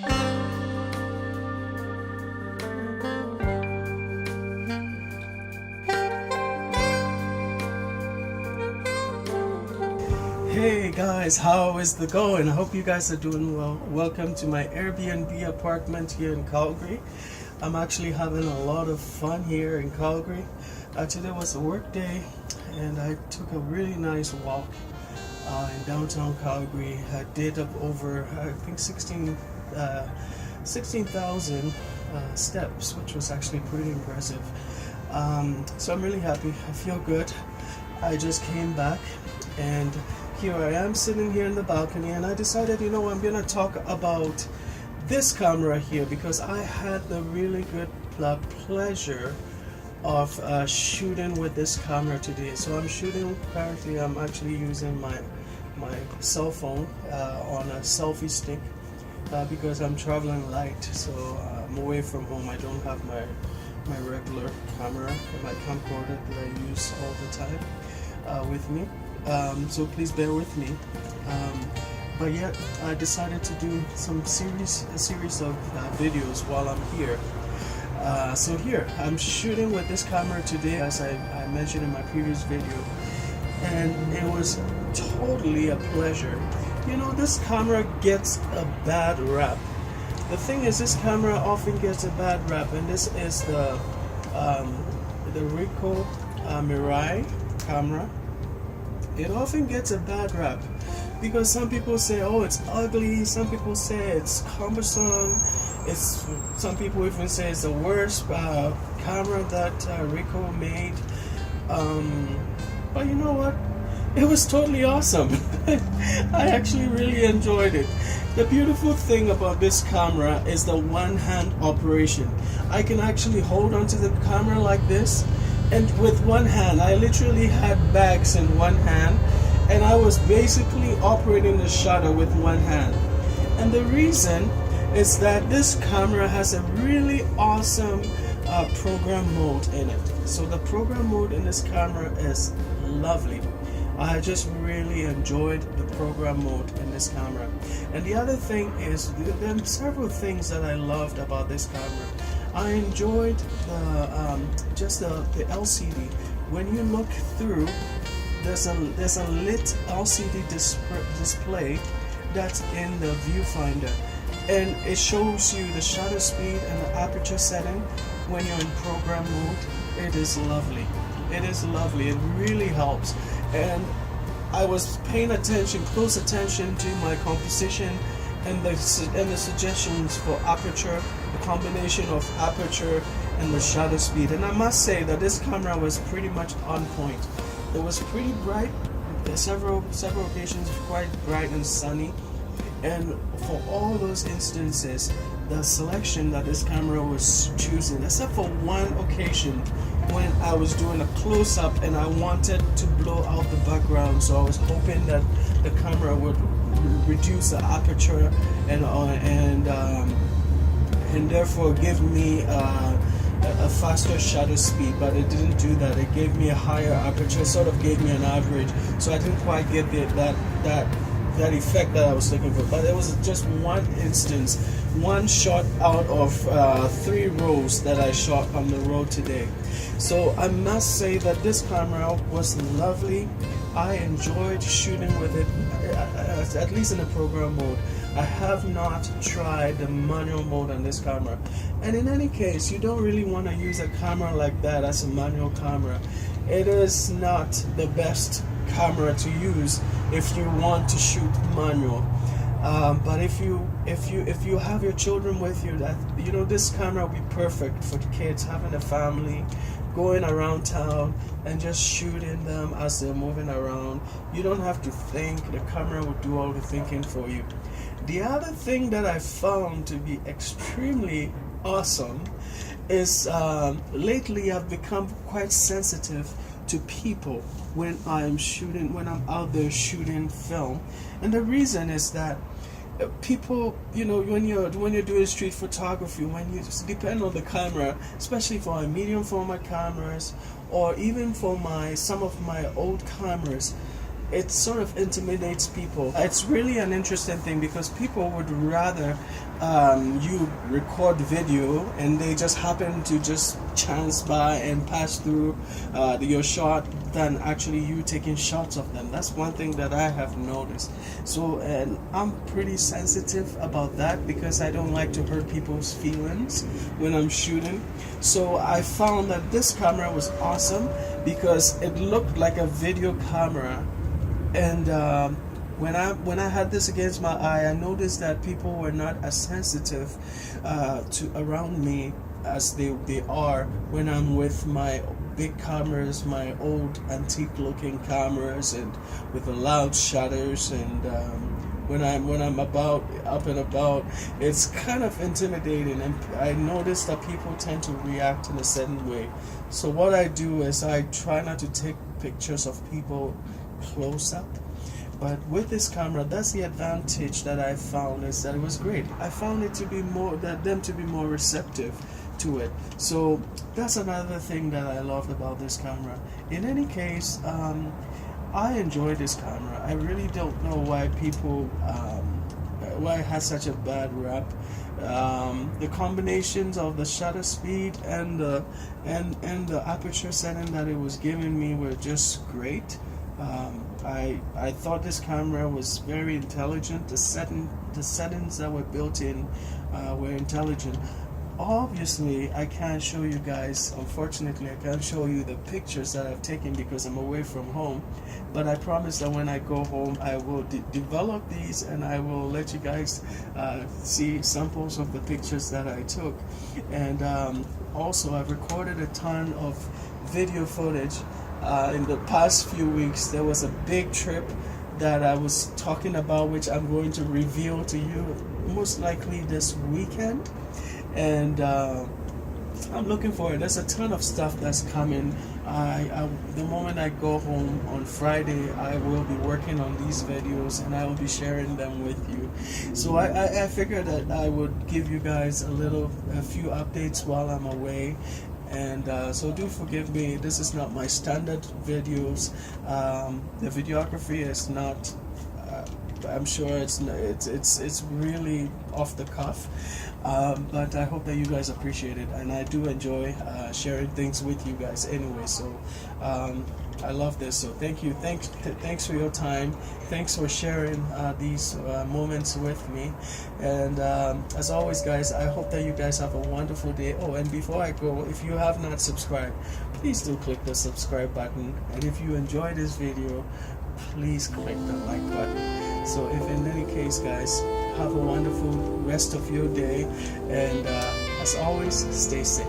Hey guys, how is the going? I hope you guys are doing well. Welcome to my Airbnb apartment here in Calgary. I'm actually having a lot of fun here in Calgary. Today was a work day and I took a really nice walk in downtown Calgary. I did up over, I think 16,000 steps, which was actually pretty impressive. So I'm really happy. I feel good. I just came back and here I am sitting here in the balcony, and I decided, you know, I'm going to talk about this camera here because I had the really good pleasure of shooting with this camera today. So I'm shooting currently. I'm actually using my cell phone on a selfie stick because I'm traveling light, so I'm away from home. I don't have my regular camera, my camcorder that I use all the time with me. So please bear with me. But yet I decided to do a series of videos while I'm here. So here I'm shooting with this camera today, as I mentioned in my previous video, and it was totally a pleasure. You know, this camera gets a bad rap. The thing is, this camera often gets a bad rap, and this is the Ricoh Mirai camera. It often gets a bad rap because some people say, oh, it's ugly, some people say it's cumbersome, some people even say it's the worst camera that Ricoh made, but you know what, it was totally awesome. I actually really enjoyed it. The beautiful thing about this camera is the one-hand operation. I can actually hold onto the camera like this, and with one hand, I literally had bags in one hand, and I was basically operating the shutter with one hand. And the reason is that this camera has a really awesome program mode in it. So the program mode in this camera is lovely. I just really enjoyed the program mode in this camera. And the other thing is, there are several things that I loved about this camera. I enjoyed the LCD. When you look through, there's a lit LCD display that's in the viewfinder, and it shows you the shutter speed and the aperture setting when you're in program mode. It is lovely. It is lovely. It really helps. And I was paying close attention to my composition and the suggestions for aperture, the combination of aperture and the shutter speed. And I must say that this camera was pretty much on point. It was pretty bright. Several occasions quite bright and sunny. And for all those instances, the selection that this camera was choosing, except for one occasion when I was doing a close-up and I wanted to blow out the background, so I was hoping that the camera would reduce the aperture and therefore give me a faster shutter speed, but it didn't do that. It gave me a higher aperture, sort of gave me an average, so I didn't quite get that effect that I was looking for. But it was just one instance, one shot out of 3 rows that I shot on the road today. So I must say that this camera was lovely. I enjoyed shooting with it, at least in the program mode. I have not tried the manual mode on this camera. And in any case, you don't really want to use a camera like that as a manual camera. It is not the best camera to use if you want to shoot manual. But if you have your children with you, this camera will be perfect for the kids, having a family, going around town and just shooting them as they're moving around. You don't have to think, the camera will do all the thinking for you. The other thing that I found to be extremely awesome is lately I've become quite sensitive to people when I'm out there shooting film. And the reason is that people, when you're doing street photography, when you depend on the camera, especially for my medium format cameras or even for some of my old cameras, it sort of intimidates people. It's really an interesting thing because people would rather you record video and they just happen to just chance by and pass through your shot than actually you taking shots of them. That's one thing that I have noticed. So, and I'm pretty sensitive about that because I don't like to hurt people's feelings when I'm shooting. So I found that this camera was awesome because it looked like a video camera, and when I had this against my eye, I noticed that people were not as sensitive to around me as they are when I'm with my big cameras, my old antique looking cameras, and with the loud shutters, and when I'm about up and about, it's kind of intimidating, and I notice that people tend to react in a certain way. So what I do is I try not to take pictures of people close up. But with this camera, that's the advantage that I found, is that it was great. I found it to be them to be more receptive to it. So that's another thing that I loved about this camera. In any case, I enjoy this camera. I really don't know why people, why it has such a bad rap. The combinations of the shutter speed and the aperture setting that it was giving me were just great. I thought this camera was very intelligent. The settings that were built in were intelligent. Obviously, I can't show you guys, unfortunately, I can't show you the pictures that I've taken because I'm away from home. But I promise that when I go home, I will develop these and I will let you guys see samples of the pictures that I took. And also, I've recorded a ton of video footage. In the past few weeks, there was a big trip that I was talking about, which I'm going to reveal to you most likely this weekend. And I'm looking for it. There's a ton of stuff that's coming. The moment I go home on Friday, I will be working on these videos and I will be sharing them with you. So I figured that I would give you guys a few updates while I'm away. And so do forgive me, this is not my standard videos. The videography is not, I'm sure it's really off the cuff. But I hope that you guys appreciate it, and I do enjoy sharing things with you guys anyway. So I love this. So thank you. Thanks for your time. Thanks for sharing these moments with me. And as always, guys, I hope that you guys have a wonderful day. Oh, and before I go, if you have not subscribed, please do click the subscribe button. And if you enjoy this video, please click the like button. So if in any case, guys, have a wonderful rest of your day, and as always, stay safe.